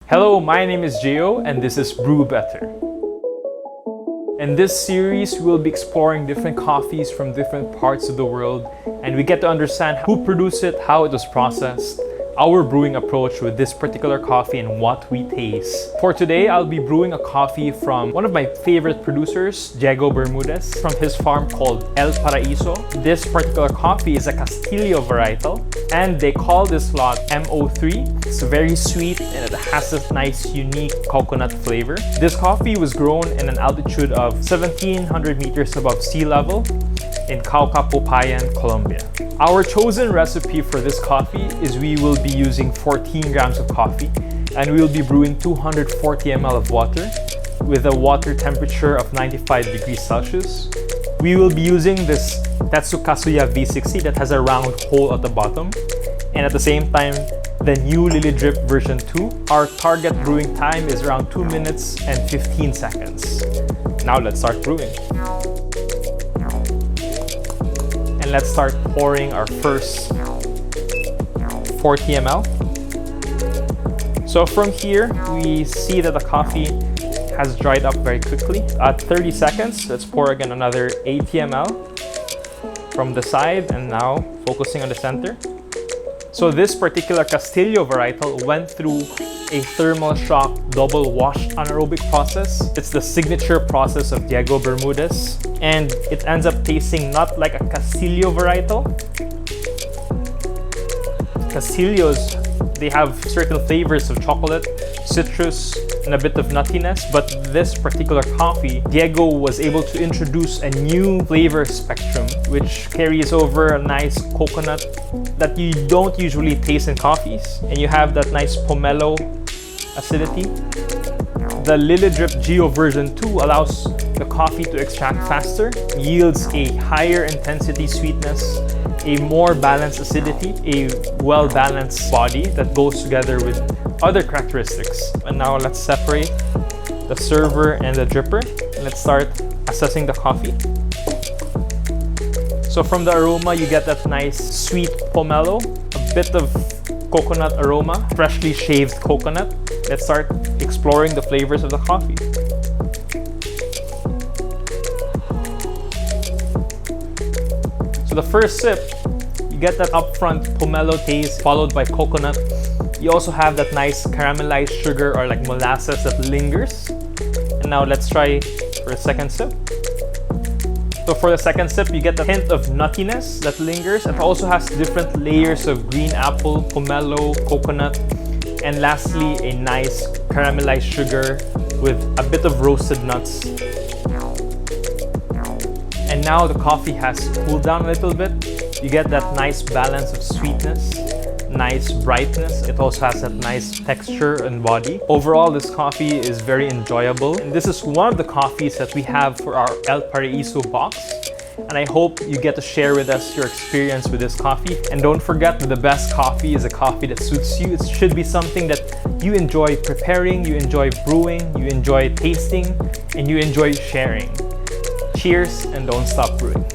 Hello, my name is Gio and this is Brew Better. In this series, we'll be exploring different coffees from different parts of the world, and we get to understand who produced it, how it was processed, our brewing approach with this particular coffee, and what we taste. For today, I'll be brewing a coffee from one of my favorite producers, Deigo Bermudez, from his farm called El Paraiso. This particular coffee is a Castillo varietal, and they call this lot M-03. It's very sweet and it has this nice, unique coconut flavor. This coffee was grown in an altitude of 1,700 meters above sea level in Cauca, Popayan, Colombia. Our chosen recipe for this coffee is we will be using 14 grams of coffee, and we will be brewing 240 ml of water with a water temperature of 95 degrees Celsius. We will be using this Tetsukasuya V60 that has a round hole at the bottom, and at the same time, the new Lily Drip version 2. Our target brewing time is around 2 minutes and 15 seconds. Now let's start brewing. And let's start pouring our first 40 ml. So from here, we see that the coffee has dried up very quickly. At 30 seconds, let's pour again another 80 ml from the side, and now focusing on the center. So this particular Castillo varietal went through a thermal shock double washed anaerobic process. It's the signature process of Deigo Bermudez, and it ends up tasting not like a Castillo varietal. Castillos, they have certain flavors of chocolate, citrus, and a bit of nuttiness, but this particular coffee, Deigo was able to introduce a new flavor spectrum which carries over a nice coconut that you don't usually taste in coffees, and you have that nice pomelo acidity. The Lily Drip Geo version 2 allows the coffee to extract faster, yields a higher intensity sweetness, a more balanced acidity, a well-balanced body that goes together with other characteristics. And now let's separate the server and the dripper. Let's start assessing the coffee. So from the aroma, you get that nice sweet pomelo, a bit of coconut aroma, freshly shaved coconut. Let's start exploring the flavors of the coffee. So the first sip, you get that upfront pomelo taste followed by coconut. You also have that nice caramelized sugar or like molasses that lingers. And now let's try for a second sip. So for the second sip, you get the hint of nuttiness that lingers. It also has different layers of green apple, pomelo, coconut, and lastly, a nice caramelized sugar with a bit of roasted nuts. And now the coffee has cooled down a little bit. You get that nice balance of sweetness, nice brightness. It also has that nice texture and body. Overall, this coffee is very enjoyable. And this is one of the coffees that we have for our El Paraiso box. And I hope you get to share with us your experience with this coffee. And don't forget that the best coffee is a coffee that suits you. It should be something that you enjoy preparing, you enjoy brewing, you enjoy tasting, and you enjoy sharing. Cheers, and don't stop brewing.